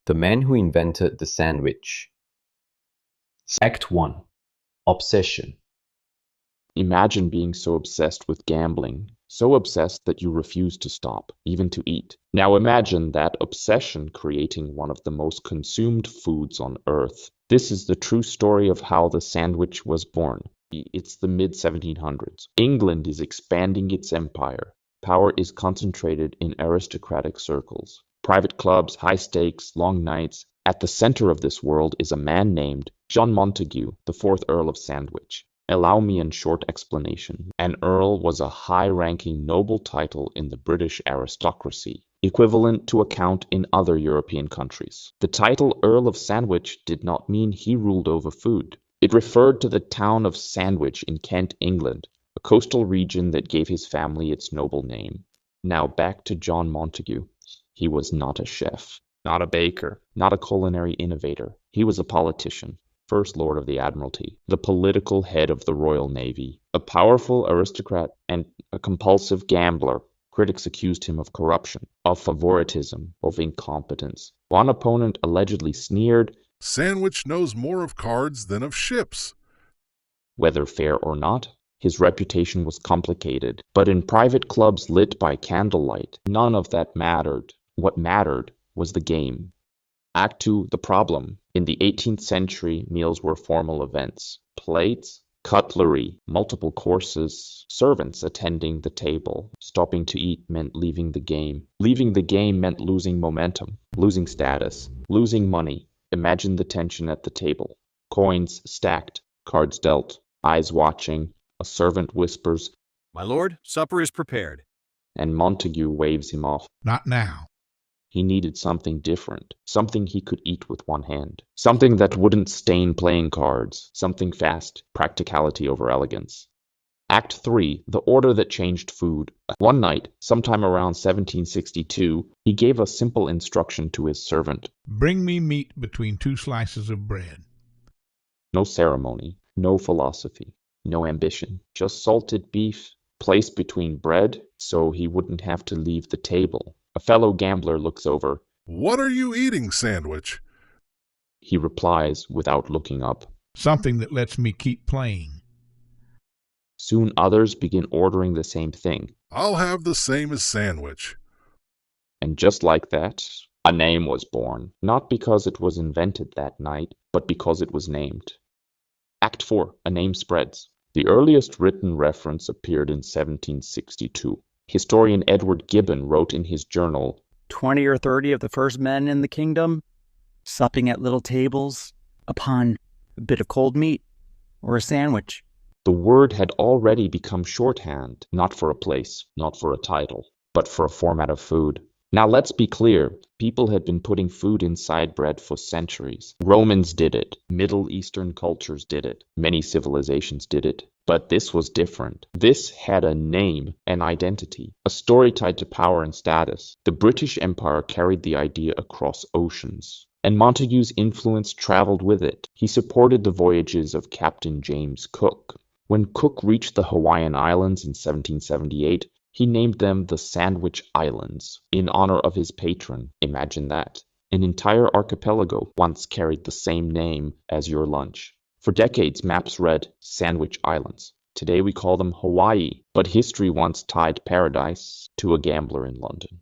The man who invented the sandwich. Act 1. Obsession. Imagine being so obsessed with gambling, so obsessed that you refuse to stop, even to eat. Now imagine that obsession creating one of the most consumed foods on Earth. This is the true story of how the sandwich was born. It's the mid-1700s. England is expanding its empire. Power is concentrated in aristocratic circles. Private clubs, high stakes, long nights. At the center of this world is a man named John Montagu, the fourth Earl of Sandwich. Allow me a short explanation. An earl was a high-ranking noble title in the British aristocracy, equivalent to a count in other European countries. The title Earl of Sandwich did not mean he ruled over food. It referred to the town of Sandwich in Kent, England, a coastal region that gave his family its noble name. Now back to John Montagu. He was not a chef, not a baker, not a culinary innovator. He was a politician. First Lord of the Admiralty, the political head of the Royal Navy, a powerful aristocrat and a compulsive gambler. Critics accused him of corruption, of favoritism, of incompetence. One opponent allegedly sneered, "Sandwich knows more of cards than of ships." Whether fair or not, his reputation was complicated. But in private clubs lit by candlelight, none of that mattered. What mattered was the game. Act 2, the problem. In the 18th century, meals were formal events. Plates, cutlery, multiple courses, servants attending the table. Stopping to eat meant leaving the game. Leaving the game meant losing momentum, losing status, losing money. Imagine the tension at the table. Coins stacked, cards dealt, eyes watching. A servant whispers, "My lord, supper is prepared." And Montagu waves him off. Not now. He needed something different, something he could eat with one hand, something that wouldn't stain playing cards, something fast, practicality over elegance. Act 3, the order that changed food. One night, sometime around 1762, he gave a simple instruction to his servant. Bring me meat between 2 slices of bread. No ceremony, no philosophy, no ambition, just salted beef placed between bread so he wouldn't have to leave the table. A fellow gambler looks over. "What are you eating, Sandwich?" He replies without looking up. Something that lets me keep playing. Soon others begin ordering the same thing. "I'll have the same as Sandwich." And just like that, a name was born. Not because it was invented that night, but because it was named. Act 4, a name spreads. The earliest written reference appeared in 1762. Historian Edward Gibbon wrote in his journal, 20 or 30 of the first men in the kingdom, supping at little tables upon a bit of cold meat or a sandwich. The word had already become shorthand, not for a place, not for a title, but for a format of food. Now let's be clear, people had been putting food inside bread for centuries. Romans did it, Middle Eastern cultures did it, many civilizations did it. But this was different. This had a name, an identity, a story tied to power and status. The British Empire carried the idea across oceans, and Montagu's influence traveled with it. He supported the voyages of Captain James Cook. When Cook reached the Hawaiian Islands in 1778, he named them the Sandwich Islands, in honor of his patron. Imagine that. An entire archipelago once carried the same name as your lunch. For decades, maps read Sandwich Islands. Today we call them Hawaii, but history once tied paradise to a gambler in London.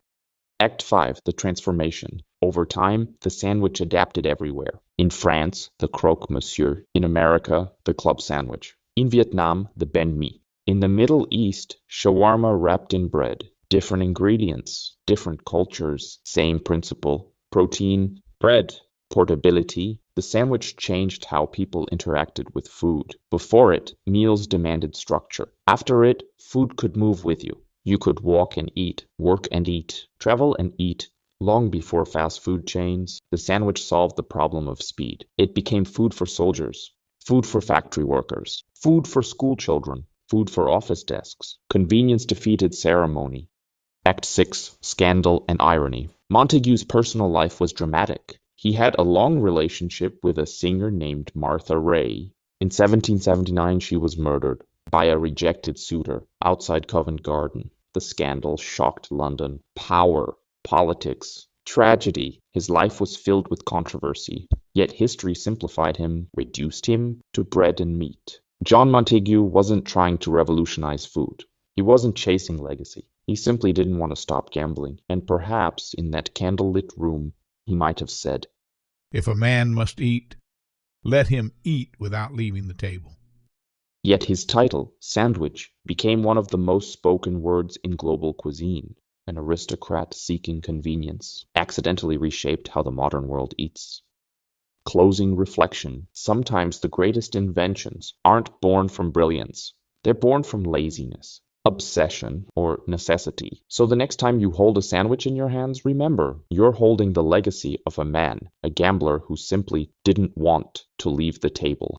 Act 5, the transformation. Over time, the sandwich adapted everywhere. In France, the croque monsieur. In America, the club sandwich. In Vietnam, the banh mi. In the Middle East, shawarma wrapped in bread. Different ingredients, different cultures, same principle. Protein, bread. Portability. The sandwich changed how people interacted with food. Before it, meals demanded structure. After it, food could move with you. You could walk and eat, work and eat, travel and eat. Long before fast food chains, the sandwich solved the problem of speed. It became food for soldiers, food for factory workers, food for school children, food for office desks. Convenience defeated ceremony. Act 6, scandal and irony. Montagu's personal life was dramatic. He had a long relationship with a singer named Martha Ray. In 1779, she was murdered by a rejected suitor outside Covent Garden. The scandal shocked London. Power, politics, Tragedy. His life was filled with controversy, yet history simplified him, reduced him to bread and meat. John Montagu wasn't trying to revolutionize food. He wasn't chasing legacy. He simply didn't want to stop gambling, and perhaps in that candlelit room he might have said, If a man must eat, let him eat without leaving the table. Yet his title, Sandwich, became one of the most spoken words in global cuisine. An aristocrat seeking convenience accidentally reshaped how the modern world eats. Closing reflection. Sometimes the greatest inventions aren't born from brilliance. They're born from laziness, obsession, or necessity. So the next time you hold a sandwich in your hands, remember, you're holding the legacy of a man, a gambler who simply didn't want to leave the table.